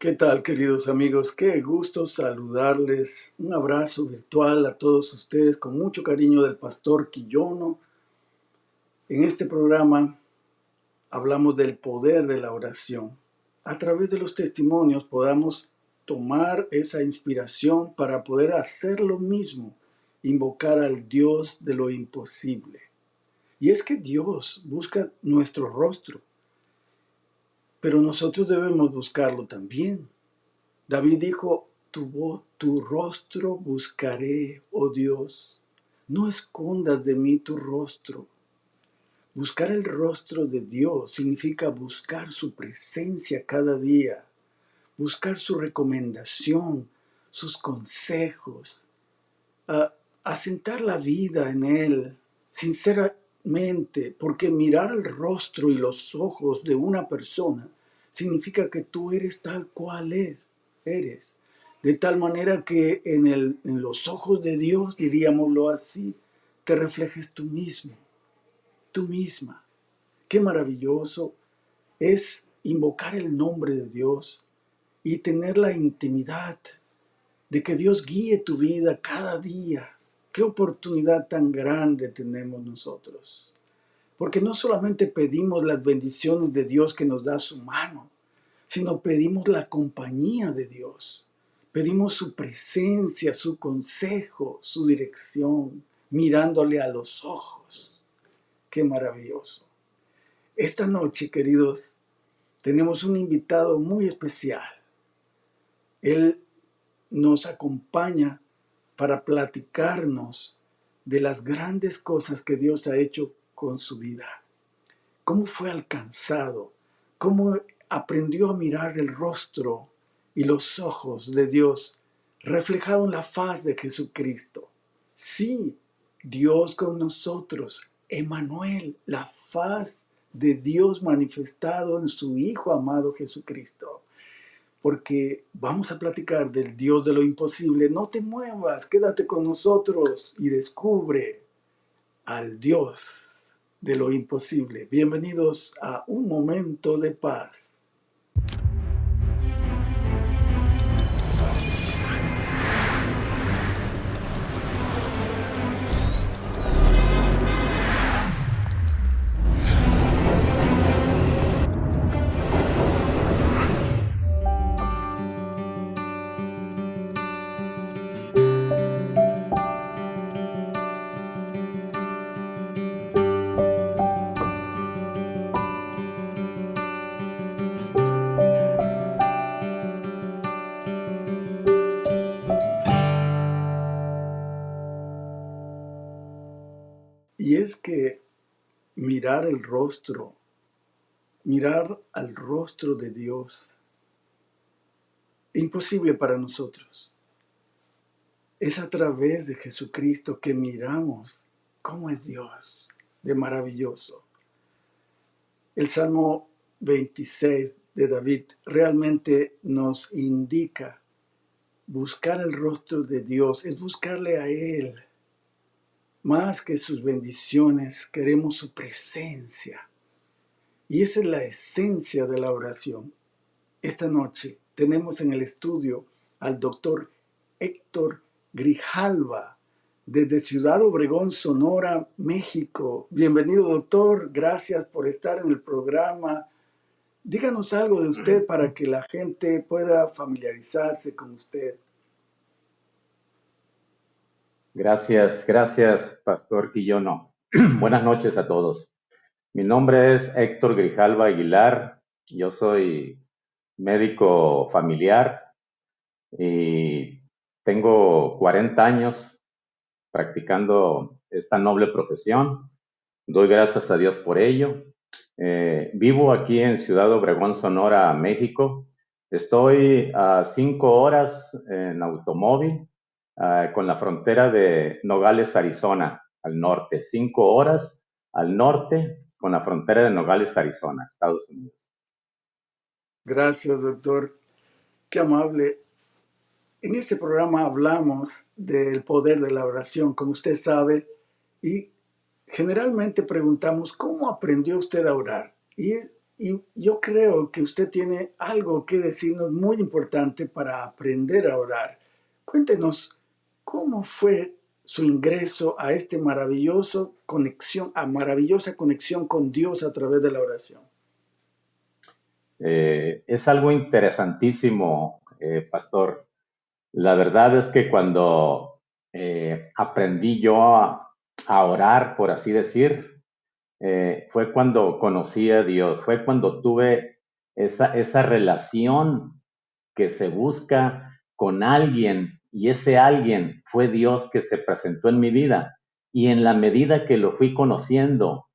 ¿Qué tal, queridos amigos? Qué gusto saludarles. Un abrazo virtual a todos ustedes con mucho cariño del pastor Quillono. En este programa hablamos del poder de la oración. A través de los testimonios podamos tomar esa inspiración para poder hacer lo mismo, invocar al Dios de lo imposible. Y es que Dios busca nuestro rostro, pero nosotros debemos buscarlo también. David dijo, tu rostro buscaré, oh Dios. No escondas de mí tu rostro. Buscar el rostro de Dios significa buscar su presencia cada día, buscar su recomendación, sus consejos, asentar la vida en Él, sinceramente, porque mirar el rostro y los ojos de una persona significa que tú eres tal cual eres. De tal manera que en los ojos de Dios, diríamoslo así, te reflejes tú mismo, tú misma. Qué maravilloso es invocar el nombre de Dios y tener la intimidad de que Dios guíe tu vida cada día. Qué oportunidad tan grande tenemos nosotros. Porque no solamente pedimos las bendiciones de Dios que nos da su mano, sino pedimos la compañía de Dios. Pedimos su presencia, su consejo, su dirección, mirándole a los ojos. Qué maravilloso. Esta noche, queridos, tenemos un invitado muy especial. Él nos acompaña para platicarnos de las grandes cosas que Dios ha hecho con su vida. Cómo fue alcanzado, cómo aprendió a mirar el rostro y los ojos de Dios reflejado en la faz de Jesucristo. Sí, Dios con nosotros, Emmanuel, la faz de Dios manifestado en su Hijo amado Jesucristo. Porque vamos a platicar del Dios de lo imposible. No te muevas, quédate con nosotros y descubre al Dios de lo imposible. Bienvenidos a Un Momento de Paz. Y es que mirar al rostro de Dios, imposible para nosotros. Es a través de Jesucristo que miramos cómo es Dios de maravilloso. El Salmo 26 de David realmente nos indica buscar el rostro de Dios, es buscarle a Él. Más que sus bendiciones, queremos su presencia. Y esa es la esencia de la oración. Esta noche tenemos en el estudio al doctor Héctor Grijalva, desde Ciudad Obregón, Sonora, México. Bienvenido, doctor. Gracias por estar en el programa. Díganos algo de usted para que la gente pueda familiarizarse con usted. Gracias, Pastor Quillono. Buenas noches a todos. Mi nombre es Héctor Grijalva Aguilar. Yo soy médico familiar y tengo 40 años practicando esta noble profesión. Doy gracias a Dios por ello. Vivo aquí en Ciudad Obregón, Sonora, México. Estoy a 5 horas en automóvil con la frontera de Nogales, Arizona, al norte. 5 horas al norte con la frontera de Nogales, Arizona, Estados Unidos. Gracias, doctor. Qué amable. En este programa hablamos del poder de la oración, como usted sabe, y generalmente preguntamos, ¿cómo aprendió usted a orar? Y Y yo creo que usted tiene algo que decirnos muy importante para aprender a orar. Cuéntenos cómo fue su ingreso a este maravillosa conexión con Dios a través de la oración. Es algo interesantísimo, pastor. La verdad es que cuando aprendí yo a orar, por así decir, fue cuando conocí a Dios, fue cuando tuve esa relación que se busca con alguien y ese alguien fue Dios que se presentó en mi vida. Y en la medida que lo fui conociendo,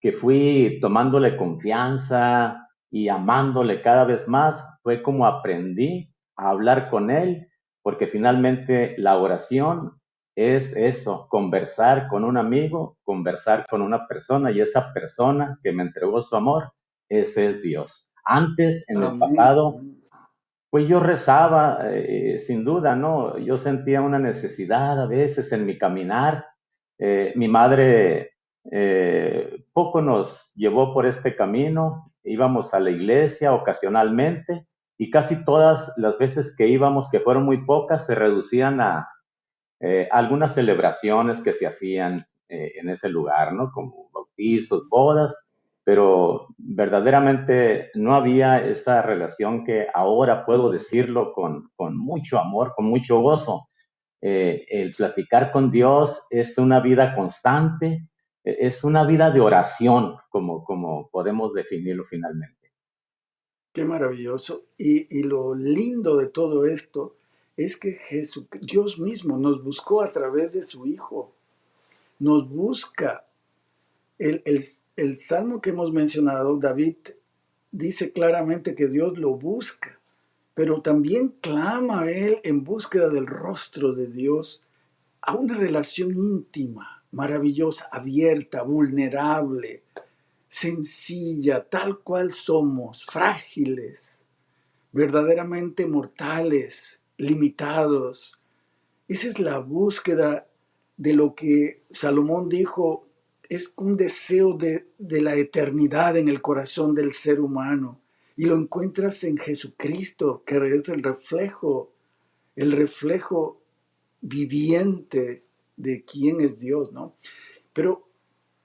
que fui tomándole confianza y amándole cada vez más, fue como aprendí a hablar con Él, porque finalmente la oración es eso, conversar con un amigo, conversar con una persona y esa persona que me entregó su amor, ese es Dios. Antes, en el Amén. pasado, pues yo rezaba, sin duda, ¿no? Yo sentía una necesidad a veces en mi caminar. Mi madre poco nos llevó por este camino, íbamos a la iglesia ocasionalmente y casi todas las veces que íbamos, que fueron muy pocas, se reducían a algunas celebraciones que se hacían en ese lugar, ¿no? Como bautizos, bodas, pero verdaderamente no había esa relación que ahora puedo decirlo con mucho amor, con mucho gozo. El platicar con Dios es una vida constante, es una vida de oración, como podemos definirlo finalmente. Qué maravilloso. Y lo lindo de todo esto es que Dios mismo nos buscó a través de su Hijo. Nos busca. El, el, el salmo que hemos mencionado, David dice claramente que Dios lo busca, pero también clama a él en búsqueda del rostro de Dios, a una relación íntima, maravillosa, abierta, vulnerable, sencilla, tal cual somos, frágiles, verdaderamente mortales, limitados. Esa es la búsqueda de lo que Salomón dijo, es un deseo de la eternidad en el corazón del ser humano. Y lo encuentras en Jesucristo, que es el reflejo viviente de quién es Dios, ¿no? Pero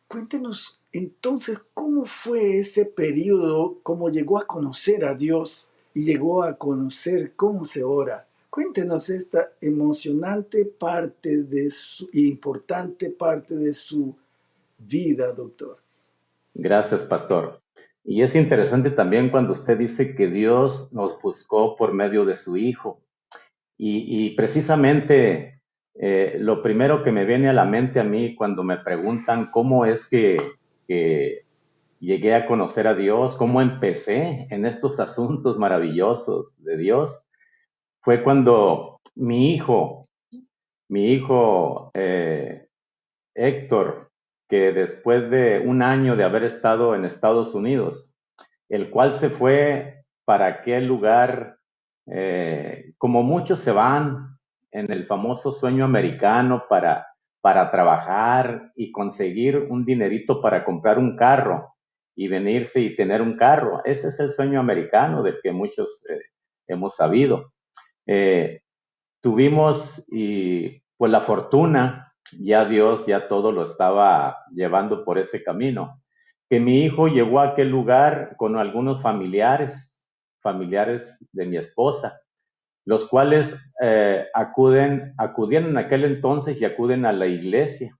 cuéntenos entonces cómo fue ese periodo, cómo llegó a conocer a Dios y llegó a conocer cómo se ora. Cuéntenos esta emocionante parte importante parte de su vida, doctor. Gracias, pastor. Y es interesante también cuando usted dice que Dios nos buscó por medio de su Hijo. Y precisamente lo primero que me viene a la mente a mí cuando me preguntan cómo es que llegué a conocer a Dios, cómo empecé en estos asuntos maravillosos de Dios, fue cuando mi hijo Héctor, que después de un año de haber estado en Estados Unidos, el cual se fue para aquel lugar, como muchos se van en el famoso sueño americano para trabajar y conseguir un dinerito para comprar un carro y venirse y tener un carro. Ese es el sueño americano del que muchos hemos sabido. Eh, Tuvimos y pues la fortuna, ya Dios ya todo lo estaba llevando por ese camino, que mi hijo llegó a aquel lugar con algunos familiares de mi esposa, los cuales acudían en aquel entonces y acuden a la iglesia,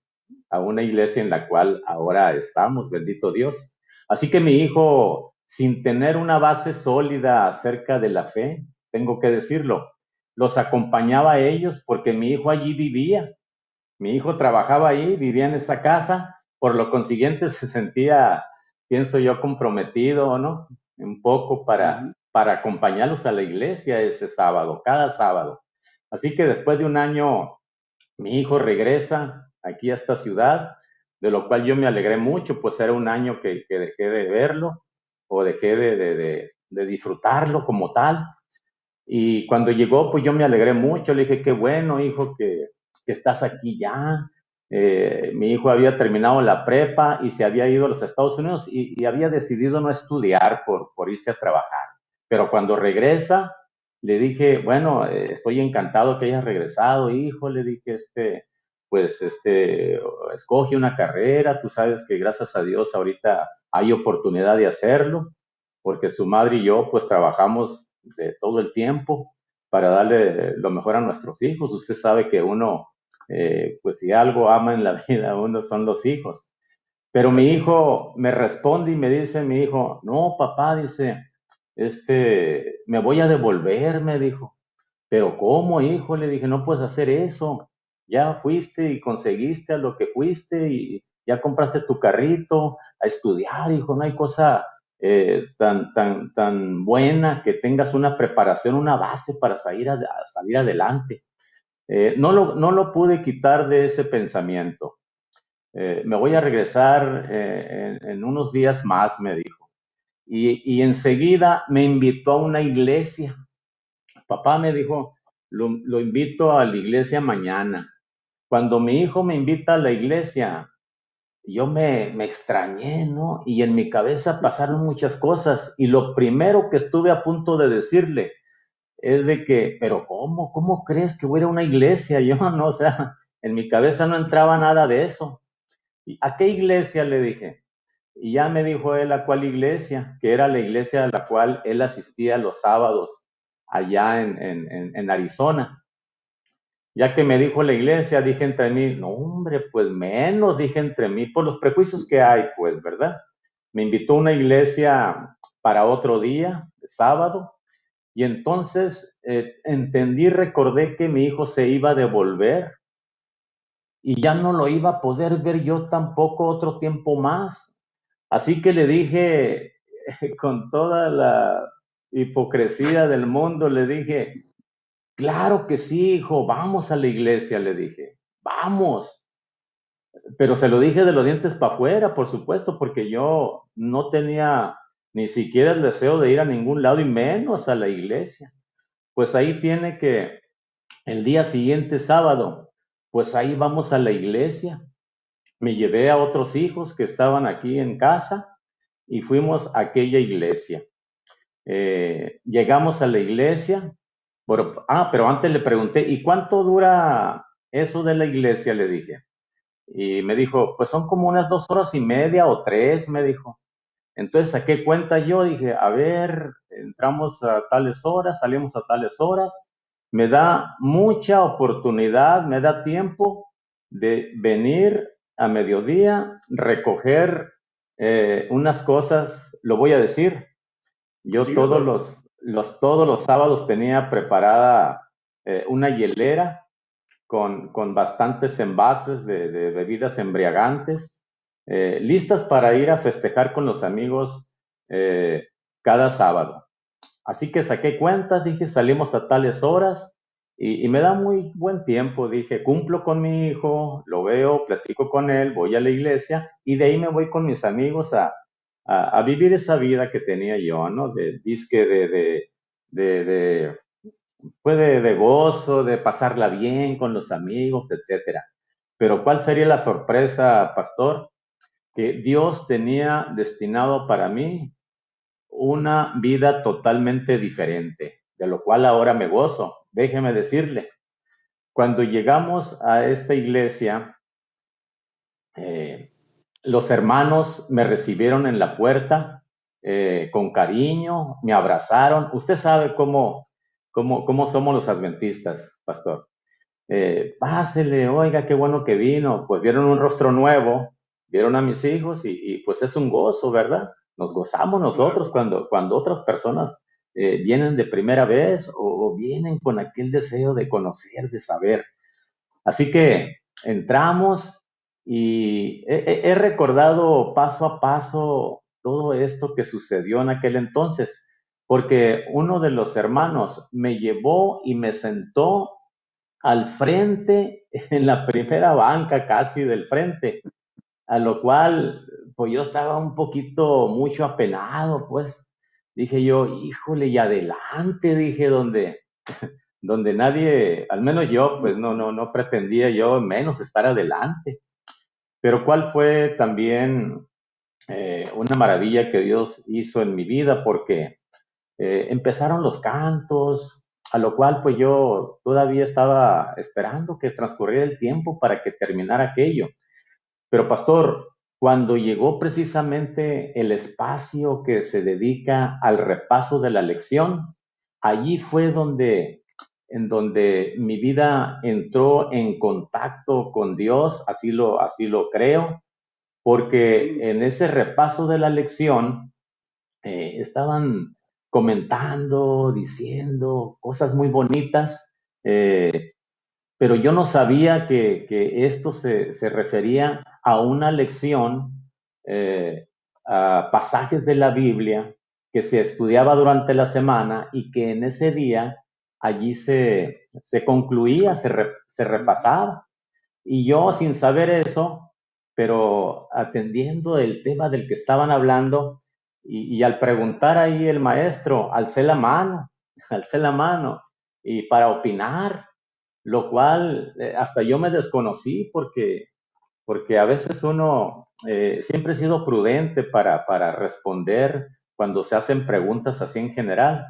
a una iglesia en la cual ahora estamos, bendito Dios. Así que mi hijo, sin tener una base sólida acerca de la fe, tengo que decirlo, los acompañaba a ellos porque mi hijo allí vivía, mi hijo trabajaba ahí, vivía en esa casa, por lo consiguiente se sentía, pienso yo, comprometido, ¿no? Un poco Ujú. para acompañarlos a la iglesia ese sábado, cada sábado. Así que después de un año mi hijo regresa aquí a esta ciudad, de lo cual yo me alegré mucho, pues era un año que dejé de verlo o dejé de disfrutarlo como tal. Y cuando llegó, pues yo me alegré mucho, le dije, qué bueno, hijo, que estás aquí ya. Mi hijo había terminado la prepa y se había ido a los Estados Unidos y había decidido no estudiar por irse a trabajar. Pero cuando regresa, le dije, bueno, estoy encantado que hayas regresado, hijo, le dije, pues, escoge una carrera, tú sabes que gracias a Dios ahorita hay oportunidad de hacerlo, porque su madre y yo, pues, trabajamos de todo el tiempo para darle lo mejor a nuestros hijos. Usted sabe que uno, pues si algo ama en la vida uno son los hijos. Pero mi Así es. hijo me responde y me dice, mi hijo, no, papá, dice, me voy a devolver, me dijo. Pero ¿cómo, hijo? Le dije, no puedes hacer eso. Ya fuiste y conseguiste a lo que fuiste y ya compraste tu carrito a estudiar, hijo. No hay cosa tan buena que tengas una preparación, una base para salir adelante. No lo pude quitar de ese pensamiento. Me voy a regresar en unos días más, me dijo. Y enseguida me invitó a una iglesia. Papá me dijo, lo invito a la iglesia mañana. Cuando mi hijo me invita a la iglesia, yo me extrañé, ¿no? Y en mi cabeza pasaron muchas cosas. Y lo primero que estuve a punto de decirle es de que, pero ¿cómo crees que voy a ir a una iglesia? Yo no, o sea, en mi cabeza no entraba nada de eso. ¿Y a qué iglesia? Le dije. Y ya me dijo él a cuál iglesia, que era la iglesia a la cual él asistía los sábados allá en Arizona. Ya que me dijo la iglesia, dije entre mí, no hombre, pues menos, dije entre mí, por los prejuicios que hay, pues, ¿verdad? Me invitó a una iglesia para otro día, sábado, y entonces entendí, recordé que mi hijo se iba a devolver y ya no lo iba a poder ver yo tampoco otro tiempo más. Así que le dije, con toda la hipocresía del mundo, le dije, claro que sí, hijo, vamos a la iglesia, le dije, vamos. Pero se lo dije de los dientes para afuera, por supuesto, porque yo no tenía ni siquiera el deseo de ir a ningún lado y menos a la iglesia. Pues ahí tiene que el día siguiente, sábado, pues ahí vamos a la iglesia. Me llevé a otros hijos que estaban aquí en casa y fuimos a aquella iglesia. Llegamos a la iglesia, pero antes le pregunté, ¿y cuánto dura eso de la iglesia? Le dije. Y me dijo, pues son como unas 2 horas y media o 3, me dijo. Entonces saqué cuenta yo, dije, a ver, entramos a tales horas, salimos a tales horas, me da mucha oportunidad, me da tiempo de venir a mediodía, recoger unas cosas, lo voy a decir, yo Dígalo. todos los sábados tenía preparada una hielera con bastantes envases de bebidas embriagantes, listas para ir a festejar con los amigos eh, cada sábado. Así que saqué cuentas, dije, salimos a tales horas y me da muy buen tiempo. Dije, cumplo con mi hijo, lo veo, platico con él, voy a la iglesia y de ahí me voy con mis amigos a vivir esa vida que tenía yo, ¿no? De disque de fue de gozo, de pasarla bien con los amigos, etcétera. Pero ¿cuál sería la sorpresa, pastor? Que Dios tenía destinado para mí una vida totalmente diferente, de lo cual ahora me gozo. Déjeme decirle, cuando llegamos a esta iglesia, eh, los hermanos me recibieron en la puerta con cariño, me abrazaron. Usted sabe cómo somos los adventistas, pastor. Pásele, oiga, qué bueno que vino. Pues vieron un rostro nuevo, vieron a mis hijos y pues es un gozo, ¿verdad? Nos gozamos nosotros Claro. cuando otras personas vienen de primera vez o vienen con aquel deseo de conocer, de saber. Así que entramos y he recordado paso a paso todo esto que sucedió en aquel entonces, porque uno de los hermanos me llevó y me sentó al frente, en la primera banca casi del frente, a lo cual, pues yo estaba un poquito mucho apenado, pues dije yo, híjole, y adelante, dije, donde nadie, al menos yo, pues no pretendía yo menos estar adelante. Pero cuál fue también una maravilla que Dios hizo en mi vida, porque empezaron los cantos, a lo cual pues yo todavía estaba esperando que transcurriera el tiempo para que terminara aquello. Pero pastor, cuando llegó precisamente el espacio que se dedica al repaso de la lección, allí fue en donde mi vida entró en contacto con Dios, así lo creo, porque Amén. en ese repaso de la lección estaban comentando, diciendo cosas muy bonitas, pero yo no sabía que esto se refería a una lección, a pasajes de la Biblia que se estudiaba durante la semana y que en ese día allí se concluía, Disculpa. se repasaba. Y yo sin saber eso, pero atendiendo el tema del que estaban hablando, y al preguntar ahí el maestro, alcé la mano, alcé la mano, y para opinar, lo cual hasta yo me desconocí porque a veces uno siempre he sido prudente para responder cuando se hacen preguntas así en general.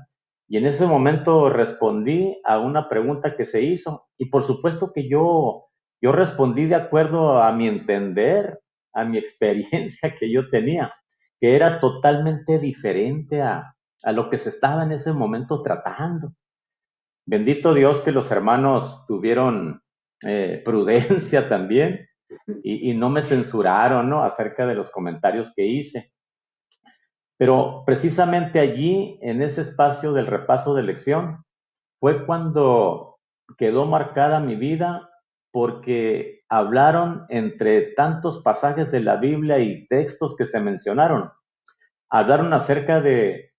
Y en ese momento respondí a una pregunta que se hizo y por supuesto que yo respondí de acuerdo a mi entender, a mi experiencia que yo tenía, que era totalmente diferente a lo que se estaba en ese momento tratando. Bendito Dios que los hermanos tuvieron Paciencia. prudencia también y no me censuraron, ¿no? Acerca de los comentarios que hice. Pero precisamente allí, en ese espacio del repaso de lección, fue cuando quedó marcada mi vida porque hablaron entre tantos pasajes de la Biblia y textos que se mencionaron. Hablaron acerca de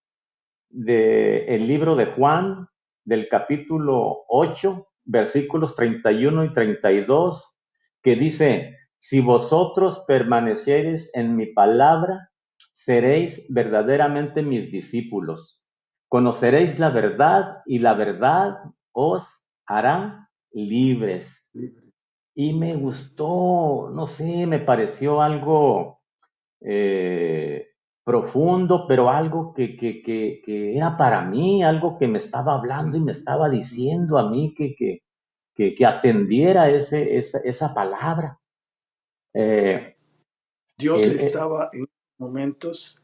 el libro de Juan, del capítulo 8 versículos 31 y 32 que dice, si vosotros permaneciereis en mi palabra, seréis verdaderamente mis discípulos. Conoceréis la verdad y la verdad os hará libres. Libre. Y me gustó, no sé, me pareció algo eh, profundo, pero algo que era para mí, algo que me estaba hablando y me Ujú, estaba ujú. diciendo a mí que atendiera esa palabra. Eh, Dios le el- eh, estaba en momentos,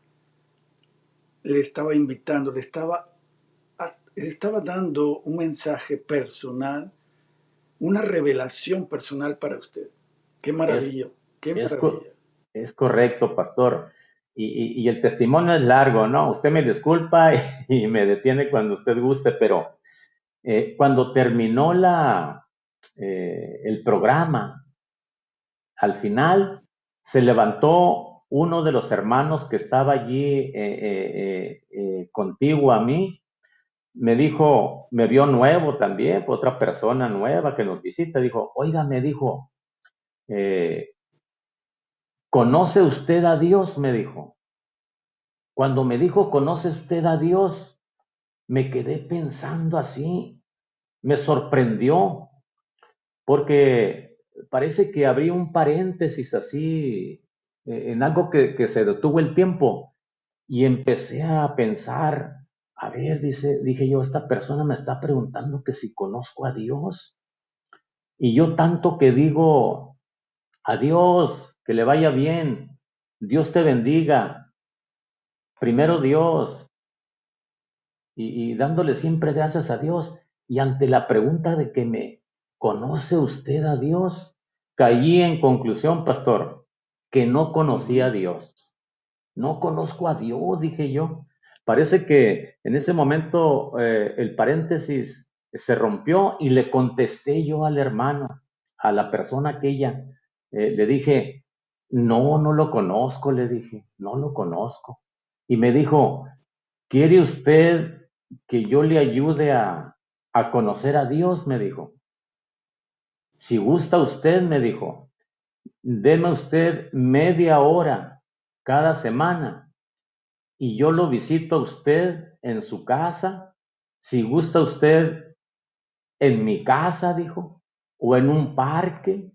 le estaba invitando, le estaba dando un mensaje personal, una revelación personal para usted. Qué es, maravilla, qué es, maravilla. es correcto, pastor. Y el testimonio es largo, ¿no? Usted me disculpa y me detiene cuando usted guste, pero cuando terminó el programa, al final se levantó uno de los hermanos que estaba allí contiguo a mí, me dijo, me vio nuevo también, otra persona nueva que nos visita, dijo, oiga, me dijo, eh, ¿conoce usted a Dios? Me dijo. Cuando me dijo, ¿conoce usted a Dios? Me quedé pensando así, me sorprendió, porque parece que había un paréntesis así en algo que se detuvo el tiempo y empecé a pensar, a ver, dije yo, esta persona me está preguntando que si conozco a Dios y yo tanto que digo, adiós, que le vaya bien, Dios te bendiga, primero Dios y dándole siempre gracias a Dios y ante la pregunta de que me conoce usted a Dios, caí en conclusión, pastor, que no conocía a Ujú. Dios. No conozco a Dios, dije yo. Parece que en ese momento el paréntesis se rompió y le contesté yo al hermano, a la persona aquella. Le dije, no lo conozco, le dije, no lo conozco. Y me dijo, ¿quiere usted que yo le ayude a conocer a Dios? Me dijo. Si gusta usted, me dijo, deme usted media hora cada semana y yo lo visito a usted en su casa. Si gusta usted, en mi casa, dijo, o en un parque,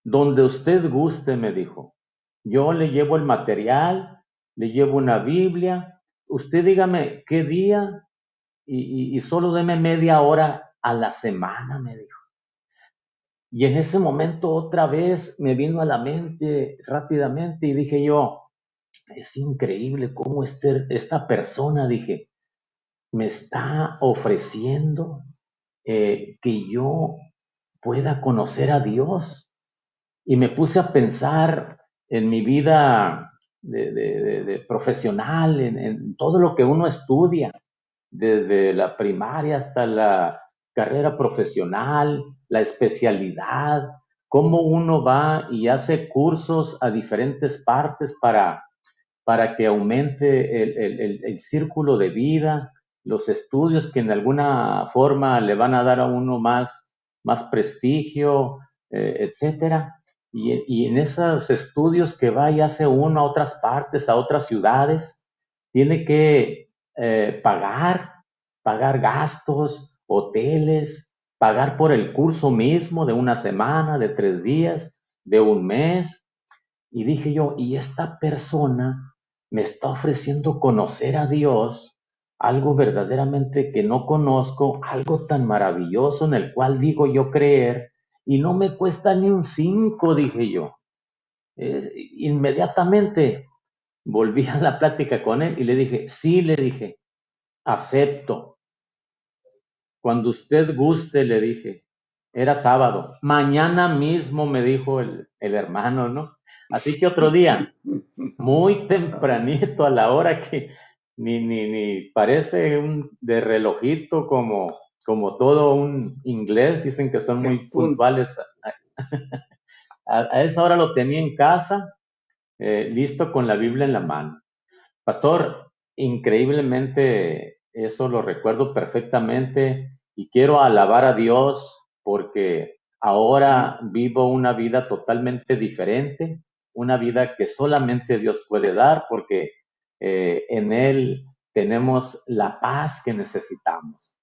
donde usted guste, me dijo. Yo le llevo el material, le llevo una Biblia, usted dígame qué día y solo deme media hora a la semana, me dijo. Y en ese momento otra vez me vino a la mente rápidamente y dije yo, es increíble cómo esta persona, dije, me está ofreciendo que yo pueda conocer a Dios. Y me puse a pensar en mi vida de profesional, en todo lo que uno estudia, desde la primaria hasta la carrera profesional, la especialidad, cómo uno va y hace cursos a diferentes partes para que aumente el círculo de vida, los estudios que en alguna forma le van a dar a uno más prestigio, etcétera. Y en esos estudios que va y hace uno a otras partes, a otras ciudades, tiene que pagar gastos, hoteles, pagar por el curso mismo de una semana, de 3 días, de un mes. Y dije yo, y esta persona me está ofreciendo conocer a Dios, algo verdaderamente que no conozco, algo tan maravilloso en el cual digo yo creer, y no me cuesta ni un 5, dije yo. Inmediatamente volví a la plática con él y le dije, sí, le dije, acepto. Cuando usted guste, le dije, era sábado. Mañana mismo me dijo el hermano, ¿no? Así que otro día, muy Amén. tempranito a la hora que ni parece de relojito como todo un inglés, dicen que son En muy punto. puntuales. A esa hora lo tenía en casa, listo con la Biblia en la mano. Pastor, increíblemente eso lo recuerdo perfectamente y quiero alabar a Dios porque Amén. ahora vivo una vida totalmente diferente, una vida que solamente Dios puede dar porque en Él tenemos la paz que necesitamos.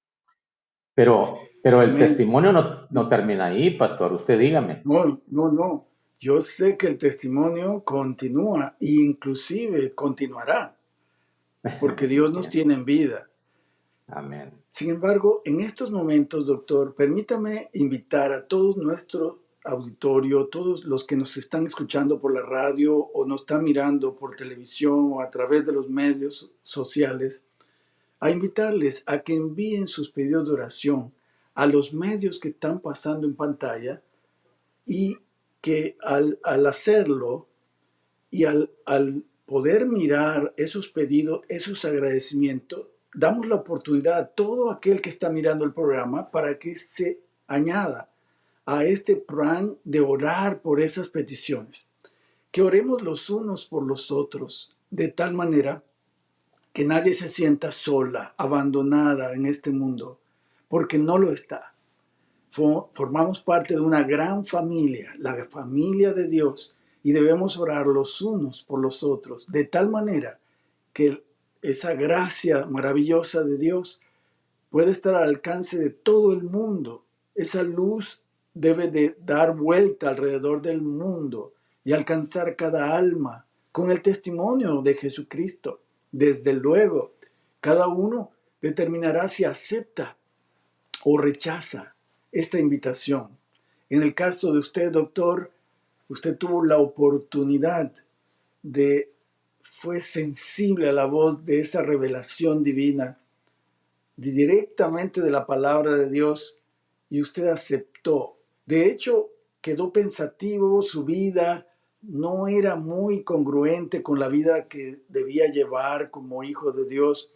Pero el Amén. testimonio no termina ahí, pastor, usted dígame. No, no, no. Yo sé que el testimonio continúa e inclusive continuará, porque Dios Muy nos bien, tiene en vida. amén. Sin embargo, en estos momentos, doctor, permítame invitar a todo nuestro auditorio, todos los que nos están escuchando por la radio o nos están mirando por televisión o a través de los medios sociales, a invitarles a que envíen sus pedidos de oración a los medios que están pasando en pantalla y que al hacerlo y al poder mirar esos pedidos, esos agradecimientos, damos la oportunidad a todo aquel que está mirando el programa para que se añada a este plan de orar por esas peticiones. Que oremos los unos por los otros, de tal manera que nadie se sienta sola, abandonada en este mundo, porque no lo está. Formamos parte de una gran familia, la familia de Dios, y debemos orar los unos por los otros, de tal manera que esa gracia maravillosa de Dios puede estar al alcance de todo el mundo. Esa luz debe de dar vuelta alrededor del mundo y alcanzar cada alma con el testimonio de Jesucristo. Desde luego, cada uno determinará si acepta o rechaza esta invitación. En el caso de usted, doctor, usted tuvo la oportunidad de, fue sensible a la voz de esa revelación divina, directamente de la palabra de Dios, y usted aceptó. De hecho, quedó pensativo, su vida no era muy congruente con la vida que debía llevar como hijo de Dios.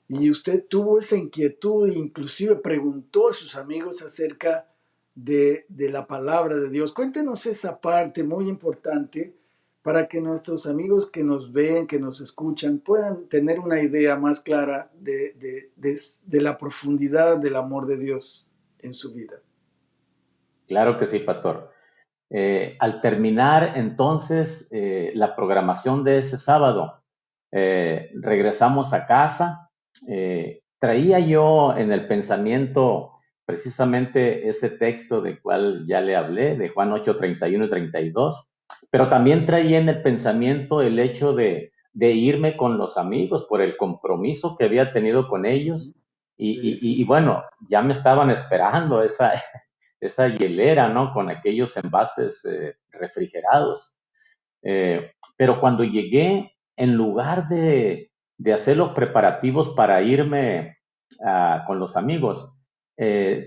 Y usted tuvo esa inquietud e inclusive preguntó a sus amigos acerca de la palabra de Dios. Cuéntenos esa parte muy importante para que nuestros amigos que nos ven, que nos escuchan, puedan tener una idea más clara de la profundidad del amor de Dios en su vida. Claro que sí, pastor. Al terminar entonces la programación de ese sábado, regresamos a casa. Traía yo en el pensamiento precisamente ese texto del cual ya le hablé, de Juan 8, 31 y 32, pero también traía en el pensamiento el hecho de irme con los amigos por el compromiso que había tenido con Ujú. ellos. Sí, sí, Y sí. bueno, ya me estaban esperando esa hielera, ¿no? Con aquellos envases refrigerados. Pero cuando llegué, en lugar de hacer los preparativos para irme con los amigos,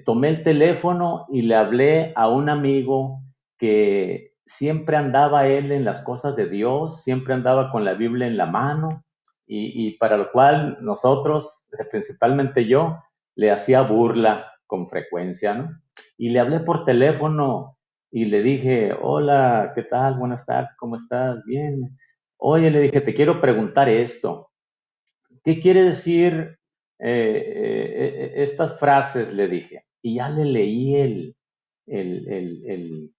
tomé el teléfono y le hablé a un amigo que siempre andaba él en las cosas de Dios, siempre andaba con la Biblia en la mano y para lo cual nosotros, principalmente yo, le hacía burla con frecuencia, ¿no? Y le hablé por teléfono y le dije, hola, ¿qué tal? Buenas tardes, ¿cómo estás? Bien. Oye, le dije, te quiero preguntar esto. ¿Qué quiere decir estas frases? Le dije. Y ya le leí el, el, el,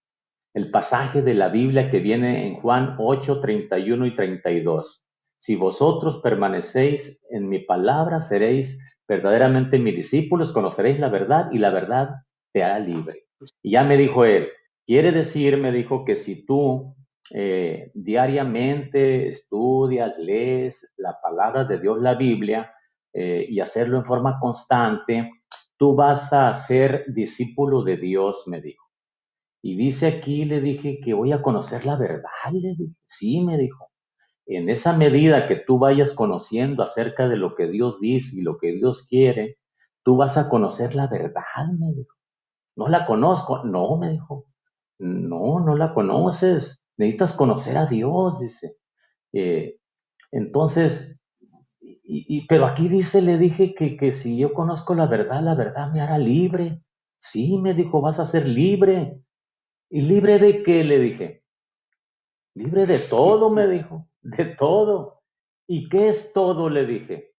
el pasaje de la Biblia que viene en Juan 8, 31 y 32. Si vosotros permanecéis en mi palabra, seréis verdaderamente mis discípulos, conoceréis la verdad y la verdad te hará libre. Y ya me dijo él, quiere decir, me dijo, que si tú diariamente estudias, lees la palabra de Dios, la Biblia, y hacerlo en forma constante, tú vas a ser discípulo de Dios, me dijo. Y dice aquí, le dije, que voy a conocer la verdad, le dije. Sí, me dijo. En esa medida que tú vayas conociendo acerca de lo que Dios dice y lo que Dios quiere, tú vas a conocer la verdad, me dijo. No la conozco. No, me dijo. No, no la conoces. Necesitas conocer a Dios, dice. Eh, entonces, pero aquí dice, le dije que si yo conozco la verdad me hará libre. Sí, me dijo, vas a ser libre. ¿Y libre de qué? Le dije. Libre de todo, me dijo, de todo. ¿Y qué es todo? Le dije.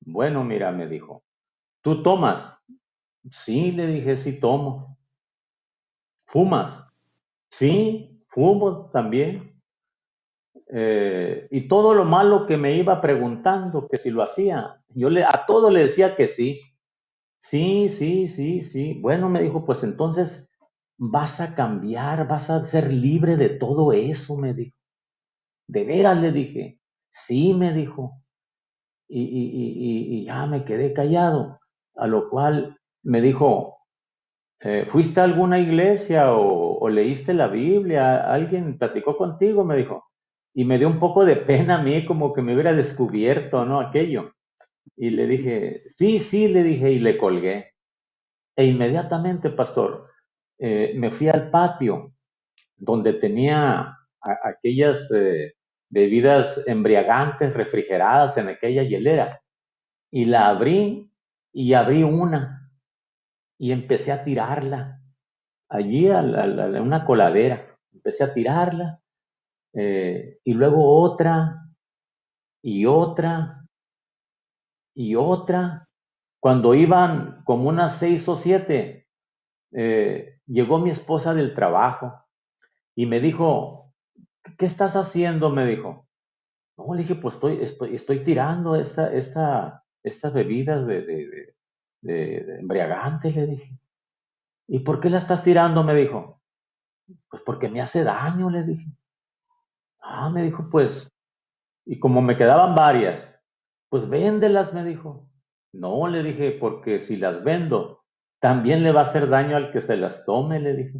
Bueno, mira, me dijo, ¿tú tomas? Sí, le dije, sí tomo. ¿Fumas? Sí, fumo también. Y todo lo malo que me iba preguntando, que si lo hacía, a todo le decía que sí. Sí, sí, sí, sí. Bueno, me dijo, pues entonces vas a cambiar, vas a ser libre de todo eso, me dijo. ¿De veras? Le dije. Sí, me dijo. Y ya me quedé callado, a lo cual me dijo, ¿fuiste a alguna iglesia o leíste la Biblia? ¿Alguien platicó contigo? Me dijo. Y me dio un poco de pena a mí, como que me hubiera descubierto, ¿no? Aquello. Y le dije, sí, sí, le dije, y le colgué. E inmediatamente, pastor, me fui al patio donde tenía aquellas bebidas embriagantes refrigeradas en aquella hielera y la abrí y abrí una y empecé a tirarla allí a una coladera. Empecé a tirarla y luego otra y otra y otra. Cuando iban como unas 6 o 7, llegó mi esposa del trabajo y me dijo, ¿qué estás haciendo? Me dijo. No, le dije, pues estoy tirando estas bebidas de embriagantes, le dije. ¿Y por qué la estás tirando? Me dijo. Pues porque me hace daño, le dije. Ah, me dijo, pues, y como me quedaban varias, pues véndelas, me dijo. No, le dije, porque si las vendo, también le va a hacer daño al que se las tome, le dije.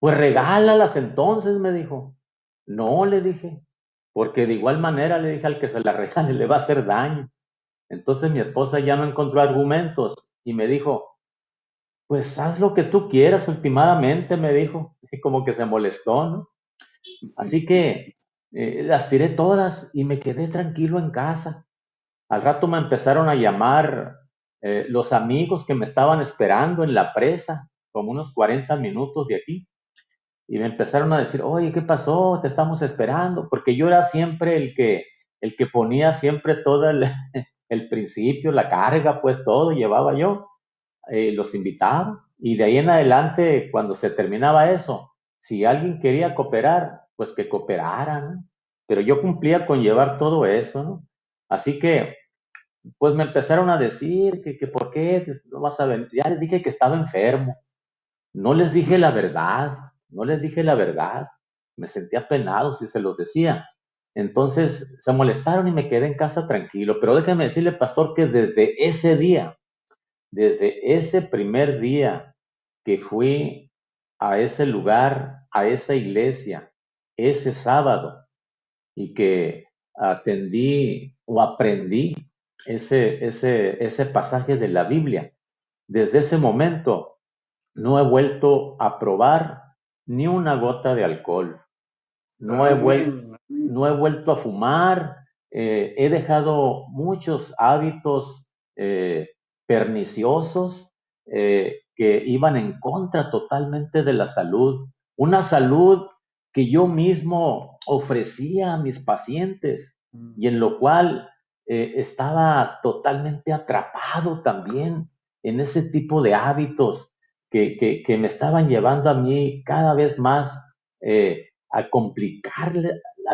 Pues Eso. regálalas entonces, me dijo. No, le dije, porque de igual manera le dije al que se las regale le va a hacer daño. Entonces mi esposa ya no encontró argumentos y me dijo, pues haz lo que tú quieras últimamente, me dijo, y como que se molestó, ¿no? Así que las tiré todas y me quedé tranquilo en casa. Al rato me empezaron a llamar los amigos que me estaban esperando en la presa, como unos 40 minutos de aquí, y me empezaron a decir, oye, ¿qué pasó? Te estamos esperando, porque yo era siempre el que ponía siempre todo el principio, la carga, pues todo llevaba yo, los invitaba, y de ahí en adelante, cuando se terminaba eso, si alguien quería cooperar, pues que cooperara, ¿no? Pero yo cumplía con llevar todo eso, ¿no? Así que pues me empezaron a decir que por qué no vas a venir. Ya les dije que estaba enfermo. No les dije la verdad, no les dije la verdad. Me sentía penado si se los decía. Entonces se molestaron y me quedé en casa tranquilo. Pero déjeme decirle, pastor, que desde ese primer día que fui a ese lugar, a esa iglesia, ese sábado, y que atendí o aprendí ese pasaje de la Biblia, desde ese momento no he vuelto a probar ni una gota de alcohol. No he, vuel- Amén. Amén. no he vuelto a fumar. He dejado muchos hábitos perniciosos que iban en contra totalmente de la salud. Una salud que yo mismo ofrecía a mis pacientes y en lo cual estaba totalmente atrapado también en ese tipo de hábitos que me estaban llevando a mí cada vez más a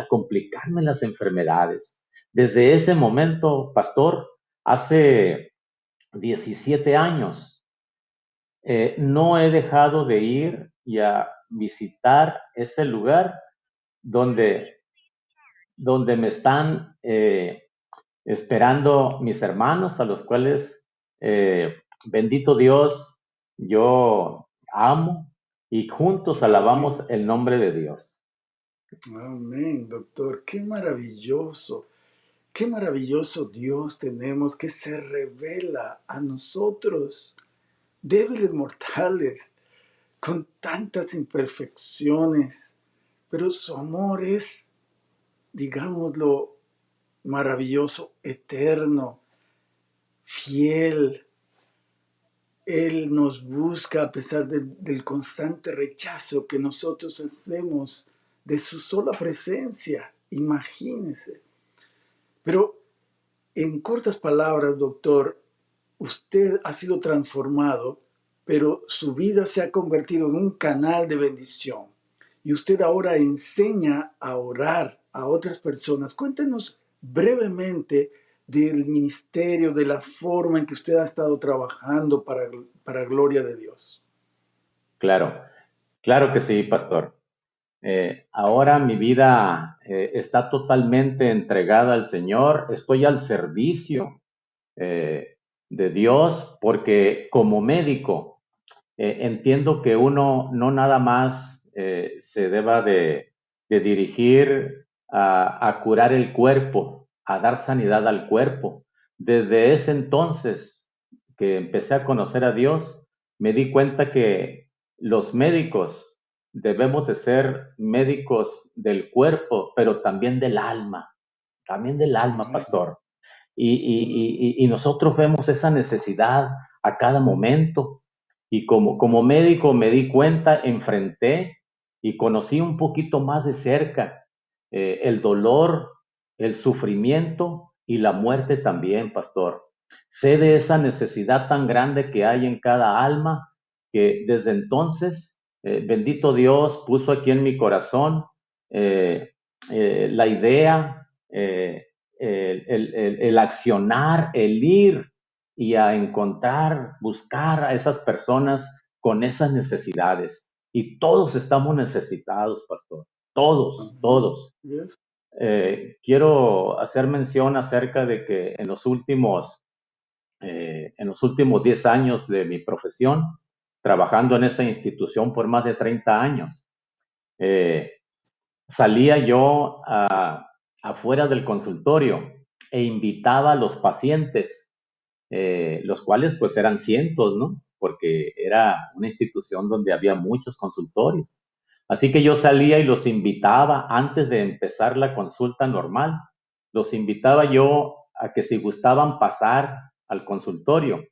complicarme las enfermedades. Desde ese momento, pastor, hace 17 años, no he dejado de ir y a visitar ese lugar donde, donde me están esperando mis hermanos, a los cuales, bendito Dios, yo amo y juntos alabamos Amén. el nombre de Dios. Amén, doctor. Qué maravilloso. Qué maravilloso Dios tenemos que se revela a nosotros, débiles mortales, con tantas imperfecciones. Pero su amor es, digámoslo, maravilloso, eterno, fiel. Él nos busca a pesar del constante rechazo que nosotros hacemos de su sola presencia. Imagínese. Pero en cortas palabras, doctor, usted ha sido transformado, pero su vida se ha convertido en un canal de bendición. Y usted ahora enseña a orar a otras personas. Cuéntenos brevemente del ministerio, de la forma en que usted ha estado trabajando para gloria de Dios. Claro, claro que sí, pastor. Ahora mi vida está totalmente entregada al Señor, estoy al servicio de Dios porque como médico entiendo que uno no nada más se deba de dirigir a curar el cuerpo, a dar sanidad al cuerpo. Desde ese entonces que empecé a conocer a Dios, me di cuenta que los médicos debemos de ser médicos del cuerpo, pero también del alma, Amén. pastor. Y nosotros vemos esa necesidad a cada momento. Y como médico me di cuenta, enfrenté y conocí un poquito más de cerca el dolor, el sufrimiento y la muerte también, pastor. Sé de esa necesidad tan grande que hay en cada alma que desde entonces, bendito Dios, puso aquí en mi corazón la idea, el accionar, el ir y a encontrar, buscar a esas personas con esas necesidades. Y todos estamos necesitados, pastor. Todos, Amén. todos. Yes. Quiero hacer mención acerca de que en los últimos 10 años de mi profesión, trabajando en esa institución por más de 30 años, eh, salía yo afuera del consultorio e invitaba a los pacientes, los cuales pues eran cientos, ¿no? Porque era una institución donde había muchos consultorios. Así que yo salía y los invitaba antes de empezar la consulta normal. Los invitaba yo a que si gustaban pasar al consultorio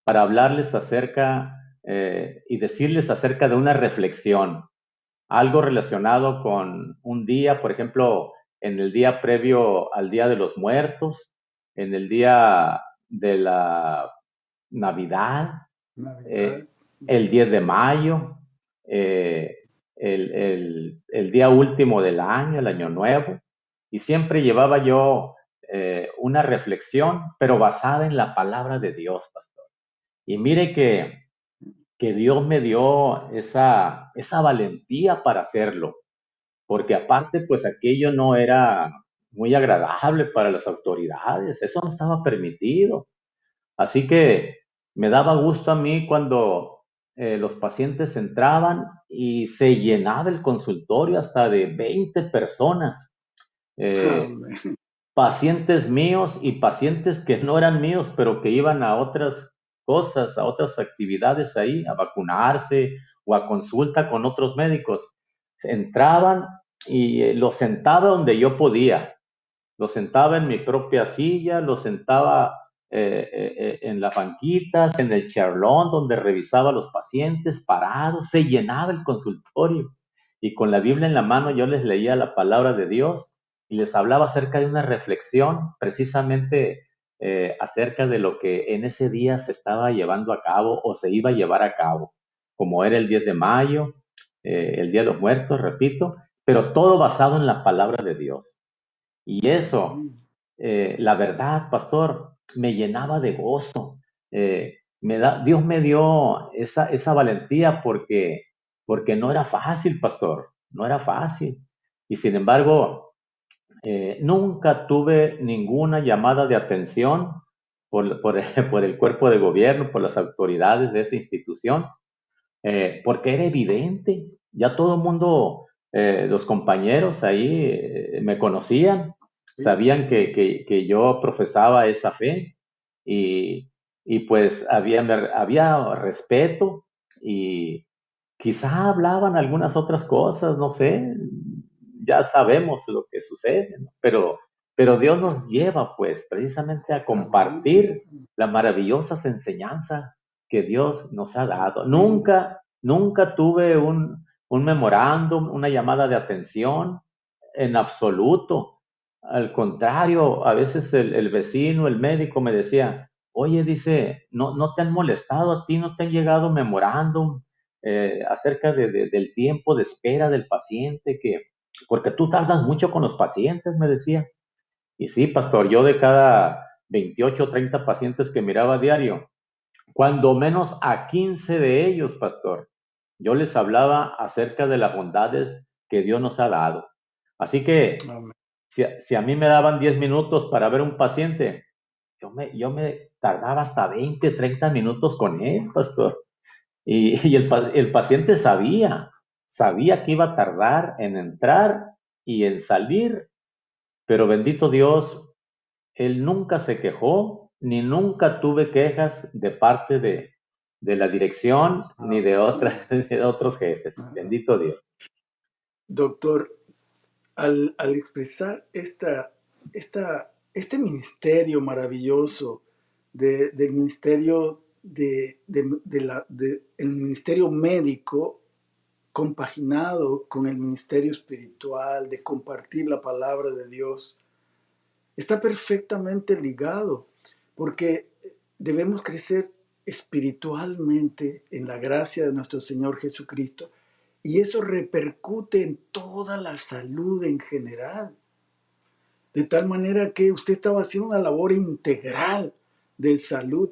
para hablarles acerca y decirles acerca de una reflexión, algo relacionado con un día, por ejemplo, en el día previo al Día de los Muertos, en el día de la Navidad, Navidad. eh, el 10 de mayo, el día último del año, el año nuevo, y siempre llevaba yo una reflexión, pero basada en la palabra de Dios, pastor. Y mire que Dios me dio esa valentía para hacerlo, porque aparte, pues aquello no era muy agradable para las autoridades, eso no estaba permitido. Así que me daba gusto a mí cuando los pacientes entraban y se llenaba el consultorio hasta de 20 personas. Eh, Amén. Pacientes míos y pacientes que no eran míos, pero que iban a otras cosas, a otras actividades ahí, a vacunarse o a consulta con otros médicos. Entraban y los sentaba donde yo podía. Los sentaba en mi propia silla, los sentaba en las banquitas, en el charlón donde revisaba a los pacientes, parados, se llenaba el consultorio. Y con la Biblia en la mano yo les leía la palabra de Dios y les hablaba acerca de una reflexión precisamente acerca de lo que en ese día se estaba llevando a cabo o se iba a llevar a cabo, como era el 10 de mayo, el Día de los Muertos, repito, pero todo basado en la palabra de Dios. Y eso, Amén. la verdad, pastor, me llenaba de gozo. Dios me dio esa valentía porque no era fácil, pastor, no era fácil. Y sin embargo, nunca tuve ninguna llamada de atención por el cuerpo de gobierno, por las autoridades de esa institución, porque era evidente, ya todo el mundo, los compañeros ahí me conocían, Sí. sabían que yo profesaba esa fe y, y pues había respeto y quizá hablaban algunas otras cosas, no sé, ya sabemos lo que sucede, ¿no? Pero Dios nos lleva pues precisamente a Amén. compartir las maravillosas enseñanzas que Dios nos ha dado. Amén. Nunca tuve un memorándum, una llamada de atención en absoluto. Al contrario, a veces el vecino, el médico me decía, oye, dice, ¿no te han molestado a ti? ¿No te han llegado memorándum acerca del tiempo de espera del paciente? Porque tú tardas mucho con los pacientes, me decía. Y sí, pastor, yo de cada 28 o 30 pacientes que miraba a diario, cuando menos a 15 de ellos, pastor, yo les hablaba acerca de las bondades que Dios nos ha dado. Así que Amén. si a mí me daban 10 minutos para ver un paciente, yo me tardaba hasta 20, 30 minutos con él, pastor. Y el paciente sabía que iba a tardar en entrar y en salir, pero bendito Dios, él nunca se quejó, ni nunca tuve quejas de parte de la dirección, ni de, Amén. de otros jefes. Ajá. Bendito Dios. Doctor, al expresar este ministerio maravilloso del ministerio el ministerio médico compaginado con el ministerio espiritual, de compartir la palabra de Dios, está perfectamente ligado, porque debemos crecer espiritualmente en la gracia de nuestro Señor Jesucristo, y eso repercute en toda la salud en general. De tal manera que usted estaba haciendo una labor integral de salud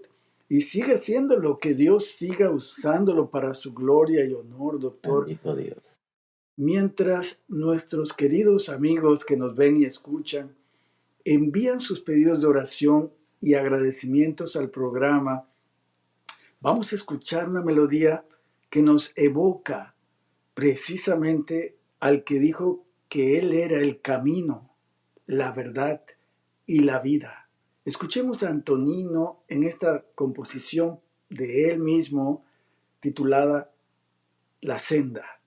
y sigue haciéndolo, que Dios siga usándolo para su gloria y honor, doctor. Bendito Dios. Mientras nuestros queridos amigos que nos ven y escuchan envían sus pedidos de oración y agradecimientos al programa, vamos a escuchar una melodía que nos evoca precisamente al que dijo que Él era el camino, la verdad y la vida. Escuchemos a Antonino en esta composición de él mismo titulada La Senda.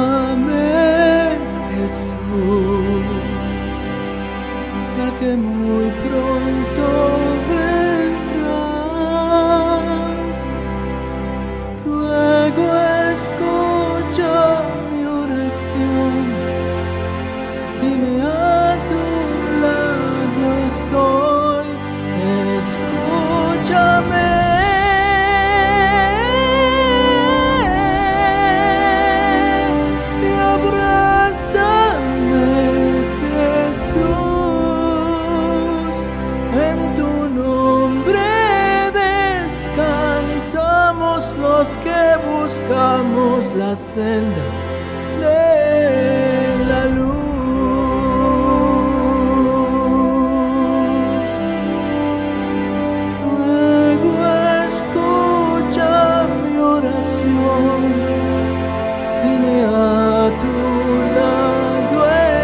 Mírame, Jesús. trazamos la senda de la luz. Ruego escucha mi oración, dime a tu lado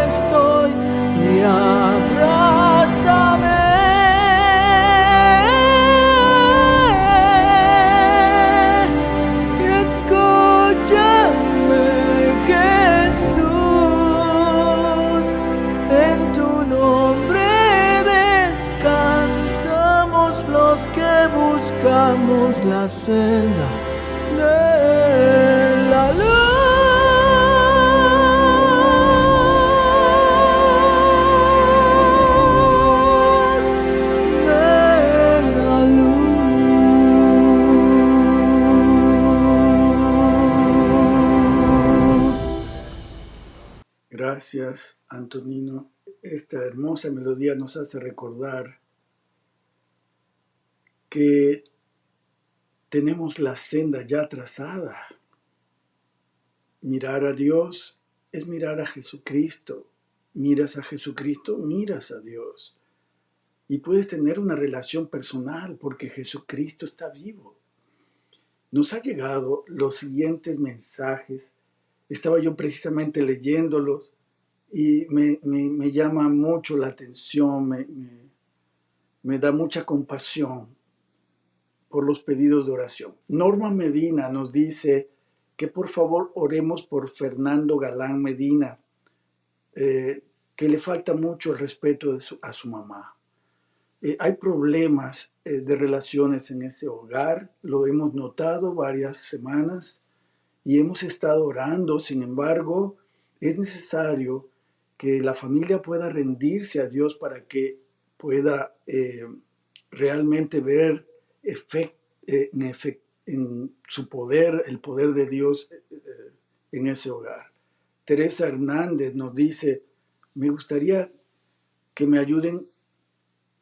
estoy y abrázame. Y escúchame, Jesús, en tu nombre descansamos los que buscamos la senda de la luz. Gracias, Antonino. Esta hermosa melodía nos hace recordar que tenemos la senda ya trazada. Mirar a Dios es mirar a Jesucristo. Miras a Jesucristo, miras a Dios. Y puedes tener una relación personal porque Jesucristo está vivo. Nos ha llegado los siguientes mensajes. Estaba yo precisamente leyéndolos y me llama mucho la atención, me da mucha compasión por los pedidos de oración. Norma Medina nos dice que por favor oremos por Fernando Galán Medina, que le falta mucho el respeto a su mamá. Hay problemas de relaciones en ese hogar, lo hemos notado varias semanas y hemos estado orando. Sin embargo, es necesario que la familia pueda rendirse a Dios para que pueda realmente ver en su poder, el poder de Dios en ese hogar. Teresa Hernández nos dice, me gustaría que me ayuden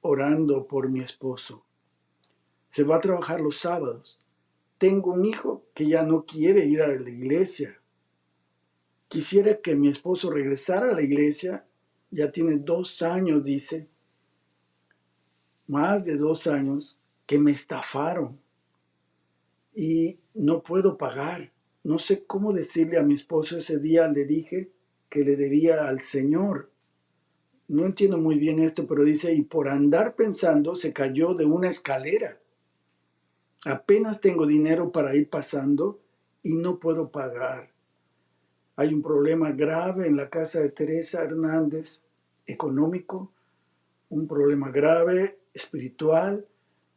orando por mi esposo. Se va a trabajar los sábados. Tengo un hijo que ya no quiere ir a la iglesia. Quisiera que mi esposo regresara a la iglesia. Ya tiene 2 años, dice, más de 2 años, que me estafaron y no puedo pagar. No sé cómo decirle a mi esposo. Ese día le dije que le debía al Señor. No entiendo muy bien esto, pero dice, y por andar pensando se cayó de una escalera. Apenas tengo dinero para ir pasando y no puedo pagar. Hay un problema grave en la casa de Teresa Hernández, económico, un problema grave, espiritual,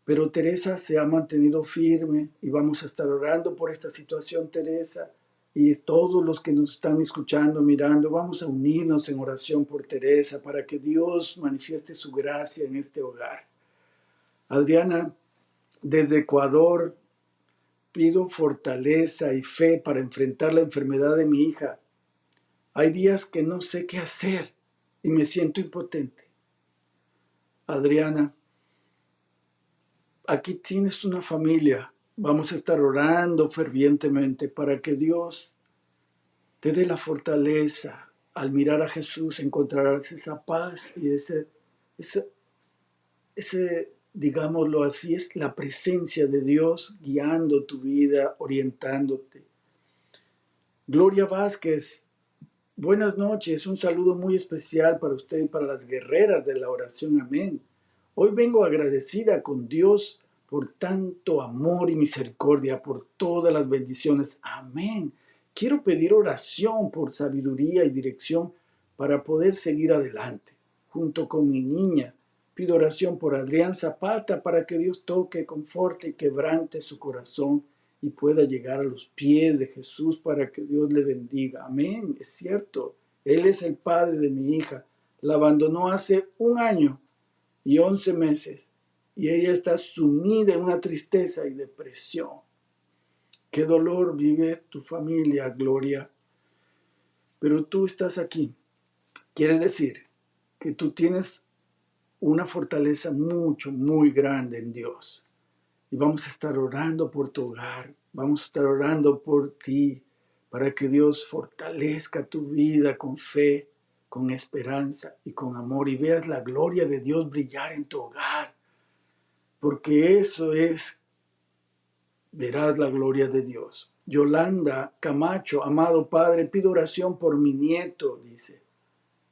pero Teresa se ha mantenido firme y vamos a estar orando por esta situación, Teresa, y todos los que nos están escuchando, mirando, vamos a unirnos en oración por Teresa para que Dios manifieste su gracia en este hogar. Adriana, desde Ecuador, pido fortaleza y fe para enfrentar la enfermedad de mi hija. Hay días que no sé qué hacer y me siento impotente. Adriana, aquí tienes una familia. Vamos a estar orando fervientemente para que Dios te dé la fortaleza. Al mirar a Jesús encontrarás esa paz y ese digámoslo así, es la presencia de Dios guiando tu vida, orientándote. Gloria Vázquez, buenas noches. Un saludo muy especial para usted y para las guerreras de la oración. Amén. Hoy vengo agradecida con Dios por tanto amor y misericordia, por todas las bendiciones. Amén. Quiero pedir oración por sabiduría y dirección para poder seguir adelante. Junto con mi niña, pido oración por Adrián Zapata para que Dios toque, conforte y quebrante su corazón y pueda llegar a los pies de Jesús para que Dios le bendiga. Amén. Es cierto. Él es el padre de mi hija. La abandonó hace 1 año y 11 meses y ella está sumida en una tristeza y depresión. Qué dolor vive tu familia, Gloria. Pero tú estás aquí. Quiere decir que tú tienes una fortaleza muy grande en Dios. Y vamos a estar orando por tu hogar. Vamos a estar orando por ti para que Dios fortalezca tu vida con fe, con esperanza y con amor, y veas la gloria de Dios brillar en tu hogar, porque eso es, verás la gloria de Dios. Yolanda Camacho, amado Padre, pido oración por mi nieto, dice.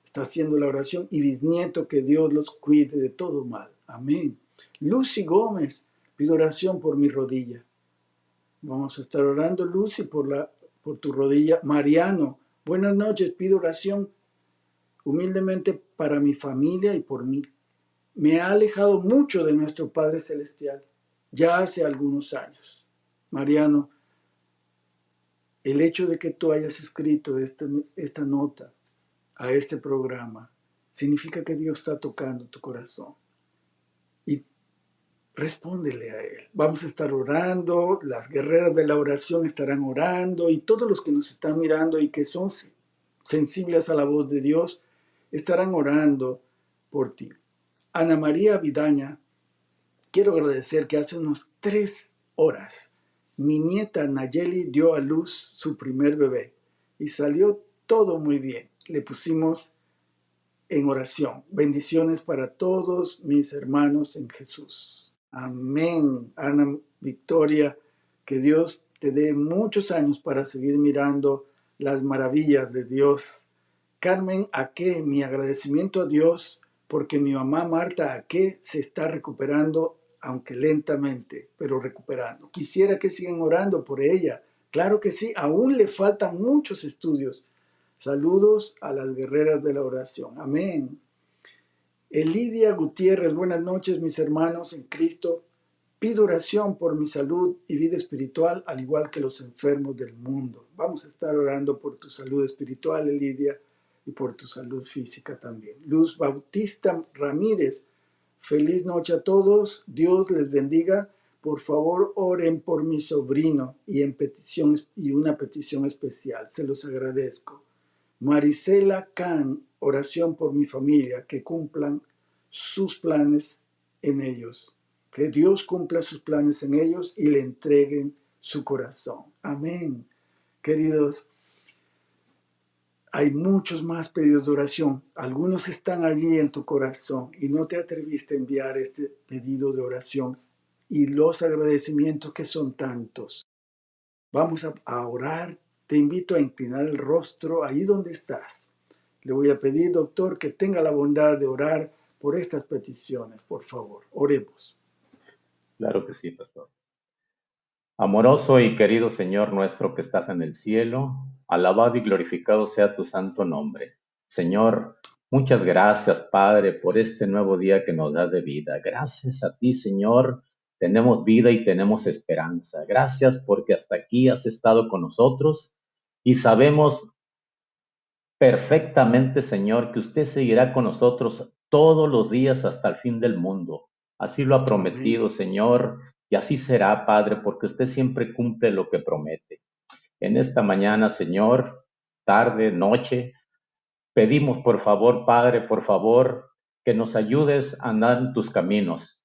Está haciendo la oración, y bisnieto, que Dios los cuide de todo mal. Amén. Lucy Gómez, pido oración por mi rodilla. Vamos a estar orando, Lucy, por tu rodilla. Mariano, buenas noches, pido oración humildemente para mi familia y por mí. Me ha alejado mucho de nuestro Padre Celestial, ya hace algunos años. Mariano, el hecho de que tú hayas escrito esta nota a este programa significa que Dios está tocando tu corazón. Y respóndele a Él. Vamos a estar orando, las guerreras de la oración estarán orando, y todos los que nos están mirando y que son sensibles a la voz de Dios estarán orando por ti. Ana María Vidaña, quiero agradecer que hace unos 3 horas mi nieta Nayeli dio a luz su primer bebé y salió todo muy bien. Le pusimos en oración. Bendiciones para todos mis hermanos en Jesús. Amén. Ana Victoria, que Dios te dé muchos años para seguir mirando las maravillas de Dios. Carmen Aque, mi agradecimiento a Dios porque mi mamá Marta Aque se está recuperando, aunque lentamente, pero recuperando. Quisiera que sigan orando por ella. Claro que sí, aún le faltan muchos estudios. Saludos a las guerreras de la oración. Amén. Elidia Gutiérrez, buenas noches, mis hermanos en Cristo. Pido oración por mi salud y vida espiritual, al igual que los enfermos del mundo. Vamos a estar orando por tu salud espiritual, Elidia, y por tu salud física también. Luz Bautista Ramírez, feliz noche a todos. Dios les bendiga. Por favor, oren por mi sobrino y una petición especial. Se los agradezco. Marisela Can, oración por mi familia, que cumplan sus planes en ellos. Que Dios cumpla sus planes en ellos y le entreguen su corazón. Amén. Queridos, hay muchos más pedidos de oración. Algunos están allí en tu corazón y no te atreviste a enviar este pedido de oración, y los agradecimientos que son tantos. Vamos a orar. Te invito a inclinar el rostro ahí donde estás. Le voy a pedir, doctor, que tenga la bondad de orar por estas peticiones, por favor. Oremos. Claro que sí, pastor. Amoroso y querido Señor nuestro que estás en el cielo, alabado y glorificado sea tu santo nombre. Señor, muchas gracias, Padre, por este nuevo día que nos das de vida. Gracias a ti, Señor, tenemos vida y tenemos esperanza. Gracias porque hasta aquí has estado con nosotros y sabemos perfectamente, Señor, que usted seguirá con nosotros todos los días hasta el fin del mundo. Así lo ha prometido, Amén. Señor, y así será, Padre, porque usted siempre cumple lo que promete. En esta mañana, Señor, tarde, noche, pedimos por favor, Padre, por favor, que nos ayudes a andar en tus caminos.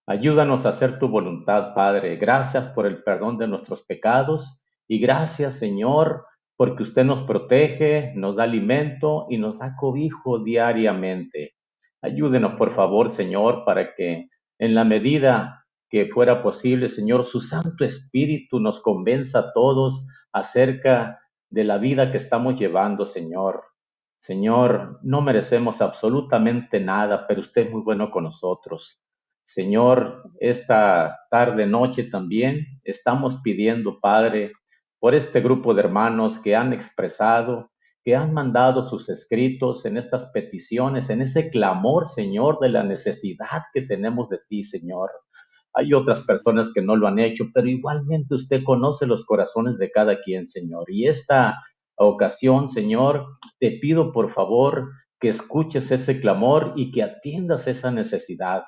Ayúdanos a hacer tu voluntad, Padre. Gracias por el perdón de nuestros pecados y gracias, Señor, porque usted nos protege, nos da alimento y nos da cobijo diariamente. Ayúdenos, por Amén. favor, Señor, para que en la medida que fuera posible, Señor, su Santo Espíritu nos convenza a todos acerca de la vida que estamos llevando, Señor. Señor, no merecemos absolutamente nada, pero usted es muy bueno con nosotros. Señor, esta tarde, noche también estamos pidiendo, Padre, por este grupo de hermanos que han expresado, que han mandado sus escritos en estas peticiones, en ese clamor, Señor, de la necesidad que tenemos de ti, Señor. Hay otras personas que no lo han hecho, pero igualmente usted conoce los corazones de cada quien, Señor. Y esta ocasión, Señor, te pido por favor que escuches ese clamor y que atiendas esa necesidad.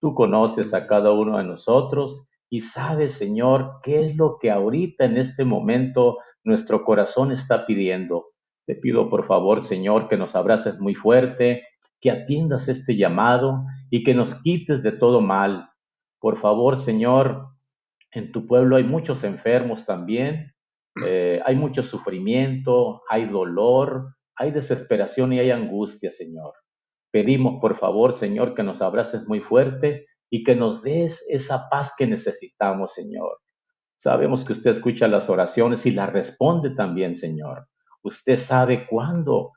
Tú conoces a Amén. cada uno de nosotros y sabes, Señor, qué es lo que ahorita en este momento nuestro corazón está pidiendo. Te pido por favor, Señor, que nos abraces muy fuerte, que atiendas este llamado y que nos quites de todo mal. Por favor, Señor, en tu pueblo hay muchos enfermos también. hay mucho sufrimiento, hay dolor, hay desesperación y hay angustia, Señor. Pedimos, por favor, Señor, que nos abraces muy fuerte y que nos des esa paz que necesitamos, Señor. Sabemos que usted escucha las oraciones y las responde también, Señor. Usted sabe cuándo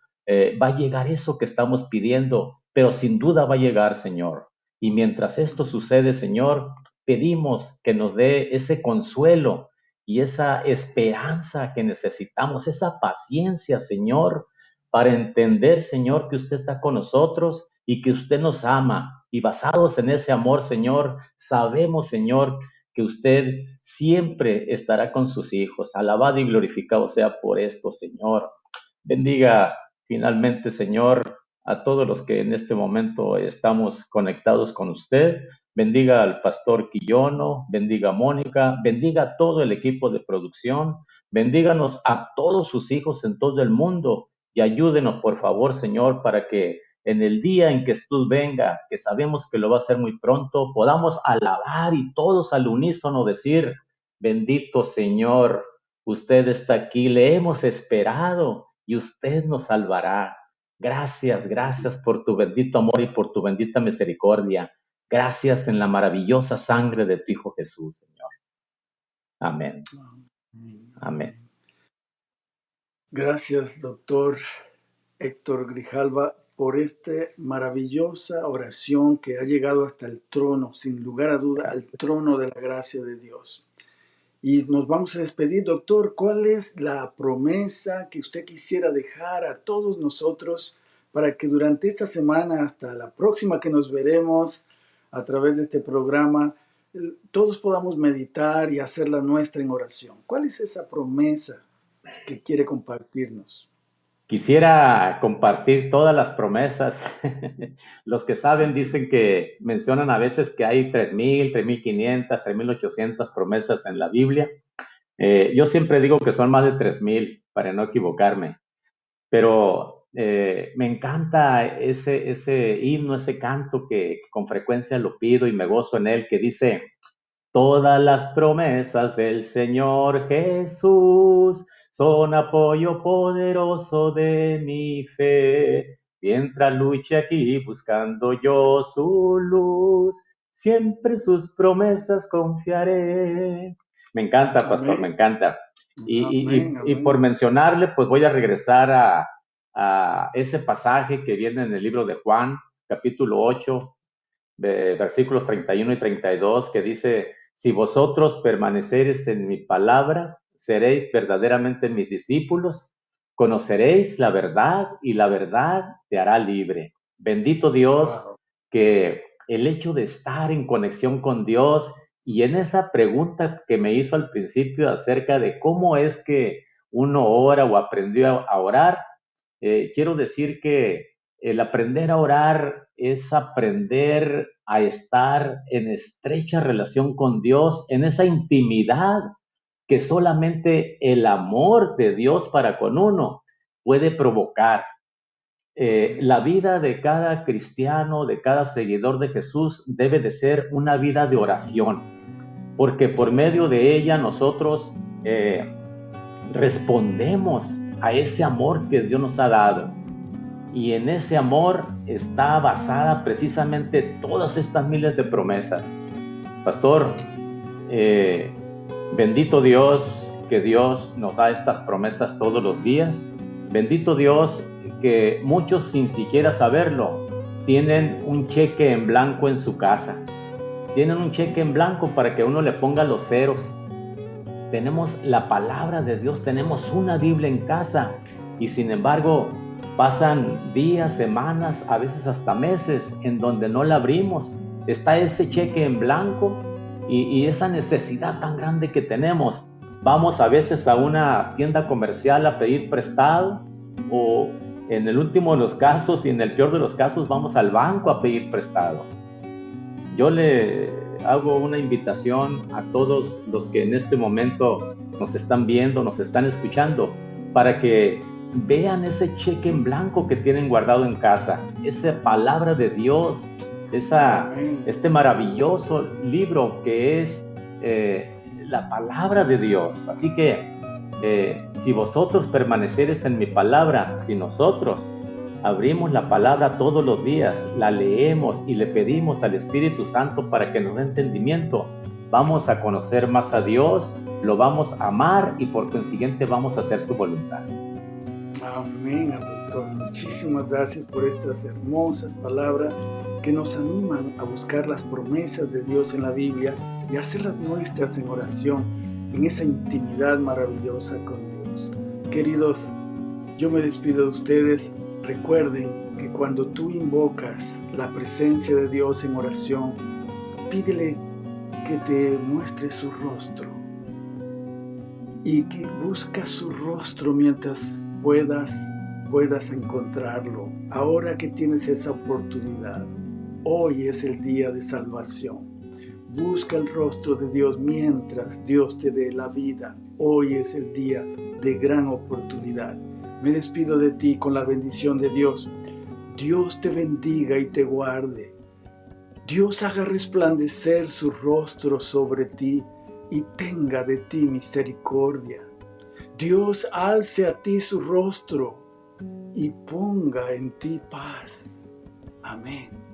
va a llegar eso que estamos pidiendo, pero sin duda va a llegar, Señor. Y mientras esto sucede, Señor, pedimos que nos dé ese consuelo y esa esperanza que necesitamos, esa paciencia, Señor, para entender, Señor, que usted está con nosotros y que usted nos ama. Y basados en ese amor, Señor, sabemos, Señor, que usted siempre estará con sus hijos. Alabado y glorificado sea por esto, Señor. Bendiga finalmente, Señor, a todos los que en este momento estamos conectados con usted. Bendiga al pastor Quillono, bendiga a Mónica, bendiga a todo el equipo de producción, bendíganos a todos sus hijos en todo el mundo y ayúdenos, por favor, Señor, para que en el día en que Jesús venga, que sabemos que lo va a hacer muy pronto, podamos alabar y todos al unísono decir, bendito Señor, usted está aquí, le hemos esperado y usted nos salvará. Gracias, gracias por tu bendito amor y por tu bendita misericordia. Gracias en la maravillosa sangre de tu Hijo Jesús, Señor. Amén. Amén. Gracias, doctor Héctor Grijalva, por esta maravillosa oración que ha llegado hasta el trono, sin lugar a duda, al trono de la gracia de Dios. Y nos vamos a despedir, doctor. ¿Cuál es la promesa que usted quisiera dejar a todos nosotros para que durante esta semana, hasta la próxima que nos veremos a través de este programa, todos podamos meditar y hacerla nuestra en oración? ¿Cuál es esa promesa que quiere compartirnos? Quisiera compartir todas las promesas. Los que saben dicen que mencionan a veces que hay 3,000, 3,500, 3,800 promesas en la Biblia. Yo siempre digo que son más de 3,000 para no equivocarme. Pero me encanta ese himno, ese canto que con frecuencia lo pido y me gozo en él, que dice, todas las promesas del Señor Jesús son apoyo poderoso de mi fe. Mientras luche aquí buscando yo su luz, siempre sus promesas confiaré. Me encanta, pastor, Amén. me encanta. Amén, Y por mencionarle, pues voy a regresar a ese pasaje que viene en el libro de Juan, capítulo 8, versículos 31 y 32, que dice, si vosotros permanecereis en mi palabra, seréis verdaderamente mis discípulos, conoceréis la verdad y la verdad te hará libre. Bendito Dios, Wow. que el hecho de estar en conexión con Dios y en esa pregunta que me hizo al principio acerca de cómo es que uno ora o aprendió a orar, quiero decir que el aprender a orar es aprender a estar en estrecha relación con Dios, en esa intimidad que solamente el amor de Dios para con uno puede provocar. La vida de cada cristiano, de cada seguidor de Jesús, debe de ser una vida de oración, porque por medio de ella nosotros respondemos a ese amor que Dios nos ha dado. Y en ese amor está basada precisamente todas estas miles de promesas. Pastor, bendito Dios, que Dios nos da estas promesas todos los días. Bendito Dios, que muchos sin siquiera saberlo tienen un cheque en blanco en su casa. Tienen un cheque en blanco para que uno le ponga los ceros. Tenemos la palabra de Dios, tenemos una Biblia en casa y sin embargo pasan días, semanas, a veces hasta meses en donde no la abrimos. Está ese cheque en blanco y esa necesidad tan grande que tenemos. Vamos a veces a una tienda comercial a pedir prestado o en el último de los casos y en el peor de los casos vamos al banco a pedir prestado. Yo le hago una invitación a todos los que en este momento nos están viendo, nos están escuchando, para que vean ese cheque en blanco que tienen guardado en casa, esa palabra de Dios, este maravilloso libro que es la palabra de Dios. Así que si vosotros permaneceres en mi palabra, si nosotros abrimos la palabra todos los días, la leemos y le pedimos al Espíritu Santo para que nos dé entendimiento, vamos a conocer más a Dios, lo vamos a amar y por consiguiente vamos a hacer su voluntad. Amén, doctor. Muchísimas gracias por estas hermosas palabras que nos animan a buscar las promesas de Dios en la Biblia y hacerlas nuestras en oración, en esa intimidad maravillosa con Dios. Queridos, yo me despido de ustedes. Recuerden que cuando tú invocas la presencia de Dios en oración, pídele que te muestre su rostro y que busca su rostro mientras puedas encontrarlo. Ahora que tienes esa oportunidad, hoy es el día de salvación. Busca el rostro de Dios mientras Dios te dé la vida. Hoy es el día de gran oportunidad. Me despido de ti con la bendición de Dios. Dios te bendiga y te guarde. Dios haga resplandecer su rostro sobre ti y tenga de ti misericordia. Dios alce a ti su rostro y ponga en ti paz. Amén.